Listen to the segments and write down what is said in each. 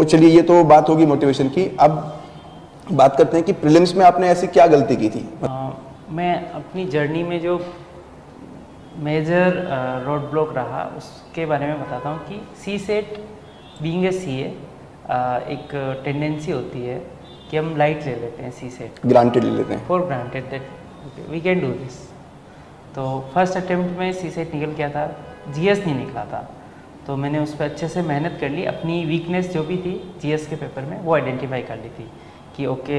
तो चलिए ये तो बात होगी मोटिवेशन की। अब बात करते हैं कि प्रीलिम्स में आपने ऐसी क्या गलती की थी? मैं अपनी जर्नी में जो मेजर रोड ब्लॉक रहा उसके बारे में बताता हूँ कि सी सेट बीइंग ए सीए एक टेंडेंसी होती है कि हम लाइट ले लेते हैं सी सेट, ग्रांटेड ले लेते हैं, for granted that we can do this. तो फर्स्ट अटेम्प्ट में सी सेट निकल गया था, जीएस नहीं निकला था, तो मैंने उस पर अच्छे से मेहनत कर ली। अपनी वीकनेस जो भी थी जीएस के पेपर में वो आइडेंटिफाई कर ली थी कि ओके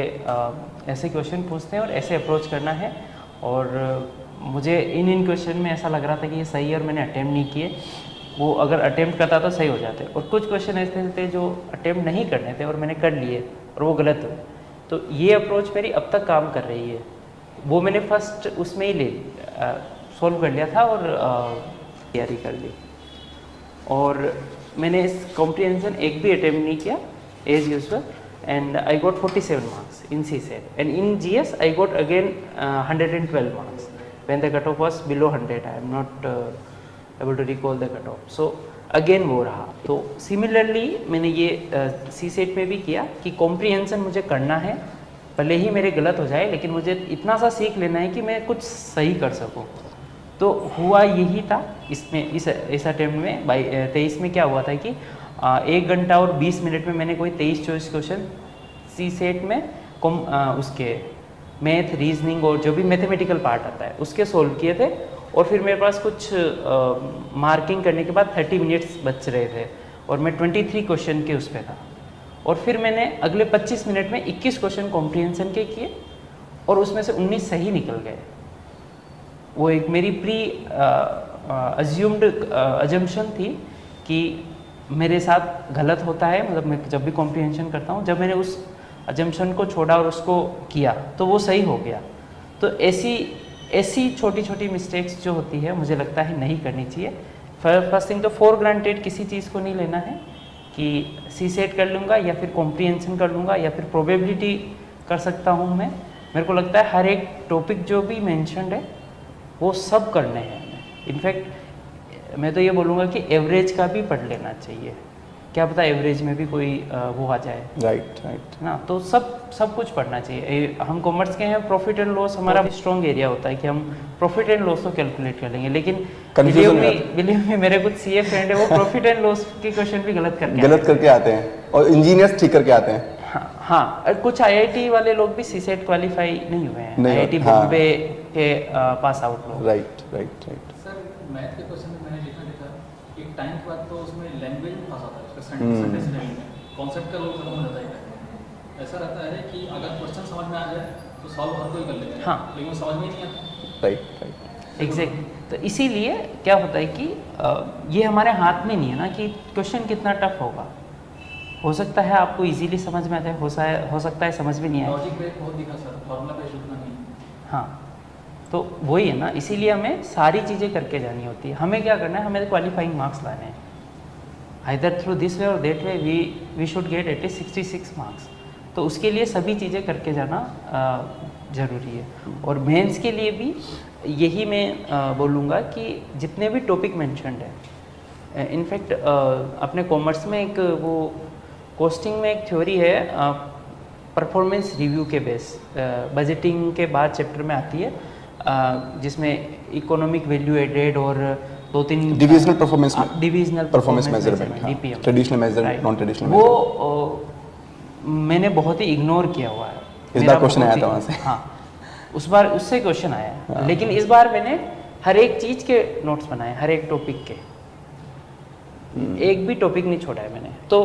ऐसे क्वेश्चन पूछते हैं और ऐसे अप्रोच करना है। और मुझे इन क्वेश्चन में ऐसा लग रहा था कि ये सही है और मैंने अटेम्प्ट नहीं किए। वो अगर अटेम्प्ट करता तो सही हो जाते, और कुछ क्वेश्चन ऐसे थे जो अटेम्प्ट नहीं करने थे और मैंने कर लिए और वो गलत हुए। तो ये अप्रोच मेरी अब तक काम कर रही है। वो मैंने फर्स्ट उसमें ही सॉल्व कर लिया था और तैयारी कर ली। और मैंने इस कॉम्प्रिहेंशन एक भी अटेम्प्ट नहीं किया as usual, and I got 47 marks in CSET, and in GS I got again 112 marks when the cutoff was below 100. I am not able to recall the cutoff. So again वो रहा। तो similarly मैंने ये CSET में भी किया कि comprehension मुझे करना है, भले ही मेरे गलत हो जाए लेकिन मुझे इतना सा सीख लेना है कि मैं कुछ सही कर सकूँ। तो हुआ यही था इसमें, इस अटेम्प्ट में 23 में क्या हुआ था कि 1 घंटा और 20 मिनट में मैंने कोई 23 चॉइस क्वेश्चन सी सेट में उसके मैथ, रीजनिंग और जो भी मैथमेटिकल पार्ट आता है उसके सोल्व किए थे। और फिर मेरे पास कुछ मार्किंग करने के बाद 30 मिनट्स बच रहे थे और मैं 23 क्वेश्चन के उस पर था। और फिर मैंने अगले 25 मिनट में 21 क्वेश्चन कॉम्प्रिहेंशन के किए और उसमें से 19 सही निकल गए। वो एक मेरी प्री अज्यूम्ड अजम्पशन थी कि मेरे साथ गलत होता है, मतलब मैं जब भी कॉम्प्रिहेंशन करता हूँ, जब मैंने उस अजम्पशन को छोड़ा और उसको किया तो वो सही हो गया। तो ऐसी छोटी छोटी मिस्टेक्स जो होती है मुझे लगता है नहीं करनी चाहिए। फर्स्ट थिंग तो फॉर ग्रांटेड किसी चीज़ को नहीं लेना है कि सी सेट कर लूँगा या फिर कॉम्प्रिहेंशन कर लूँगा या फिर प्रोबेबिलिटी कर सकता हूँ मैं। मेरे को लगता है हर एक टॉपिक जो भी मेंशन्ड है वो सब करने हैं। इनफैक्ट मैं तो ये बोलूँगा कि एवरेज का भी पढ़ लेना चाहिए, क्या पता एवरेज में भी कोई वो आ जाए। राइट ना, तो सब कुछ पढ़ना चाहिए। हम कॉमर्स के हैं, प्रॉफिट एंड लॉस हमारा स्ट्रॉन्ग एरिया होता है कि हम प्रॉफिट एंड लॉस को कैलकुलेट कर लेंगे, लेकिन बिलीव में मेरे कुछ सीए फ्रेंड है वो प्रॉफिट एंड लॉस के क्वेश्चन भी गलत करके आते हैं और इंजीनियर्स ठीक करके आते हैं। हाँ, कुछ आईआईटी वाले लोग भी सीसेट क्वालिफाई नहीं हुए हैं, आईआईटी बॉम्बे के पास आउट लोग। राइट। सर मैथ के क्वेश्चन में मैंने लिखा एक टाइम के बाद तो उसमें लैंग्वेज में फंसा था, उसका सेंटेंस में कॉन्सेप्ट का लोग खत्म हो जाता है। ऐसा रहता है कि अगर क्वेश्चन समझ में आ जाए तो सॉल्व हर कोई कर लेता है। हाँ, लेकिन समझ में नहीं आता। Right exact. तो इसीलिए क्या होता है कि ये हमारे हाथ में नहीं है ना कि क्वेश्चन कितना टफ होगा। हो सकता है आपको इजीली समझ में आता है, हो सकता है समझ में नहीं आए। लॉजिक ब्रेक बहुत दिखा सर, फॉर्मूला बेस्ड उतना नहीं। हाँ, तो वही है ना, इसीलिए हमें सारी चीज़ें करके जानी होती है। हमें क्या करना है, हमें क्वालिफाइंग मार्क्स लाने हैं। आइदर थ्रू दिस वे और that way we should get at least 66 marks. तो उसके लिए सभी चीज़ें करके जाना ज़रूरी है। और मेंस के लिए भी यही मैं बोलूँगा कि जितने भी टॉपिक मेंशन्ड है, इनफैक्ट अपने कॉमर्स में एक वो कॉस्टिंग में एक थ्योरी है परफॉर्मेंस रिव्यू के बेस, बजटिंग के बाद चैप्टर में आती है, जिसमें इकोनॉमिक वैल्यू एडेड और 2-3 divisional performance measurement, DPM, traditional measure, non traditional वो मैंने बहुत ही इग्नोर किया हुआ है। इस बार क्वेश्चन आया था वहाँ से। हाँ, उस बार उससे क्वेश्चन आया, लेकिन इस बार मैंने हर एक चीज़ के नोट्स बनाए, हर एक टॉपिक के, एक भी टॉपिक नहीं छोड़ा है मैंने। तो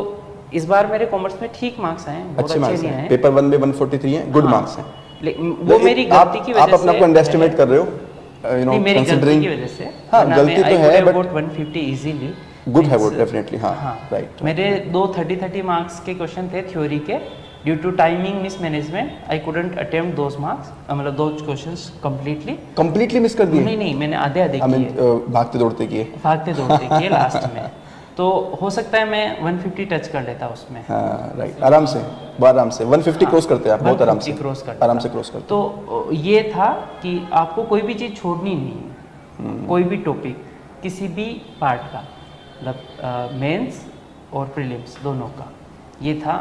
इस बार मेरे कॉमर्स में ठीक मार्क्स आए, बहुत अच्छे नहीं आए। पेपर 1 में 143 हैं, गुड मार्क्स हैं। वो मेरी गलती की वजह से, आप अपना को अंडरएस्टिमेट कर रहे हो, नहीं, मेरी गलती की वजह से। हाँ, गलती तो है, बट 150 इजीली गुड है वो, डेफिनेटली। हाँ, राइट। मेरे 2 30 मार्क्स के क्वेश्चन थे थ्योरी के। Due to timing mismanagement I couldn't attempt those marks, मतलब दो क्वेश्चंस कंप्लीटली मिस कर दिए। नहीं, मैंने आधे किए, भागते दौड़ते किए लास्ट में। तो हो सकता है मैं 150 टच कर लेता उसमें। हाँ, राइट, आराम से 150 क्रॉस करते हैं आप, बहुत आराम से क्रॉस करते। तो ये था कि आपको कोई भी चीज़ छोड़नी नहीं है, कोई भी टॉपिक किसी भी पार्ट का, मतलब मेंस और प्रीलिम्स दोनों का। ये था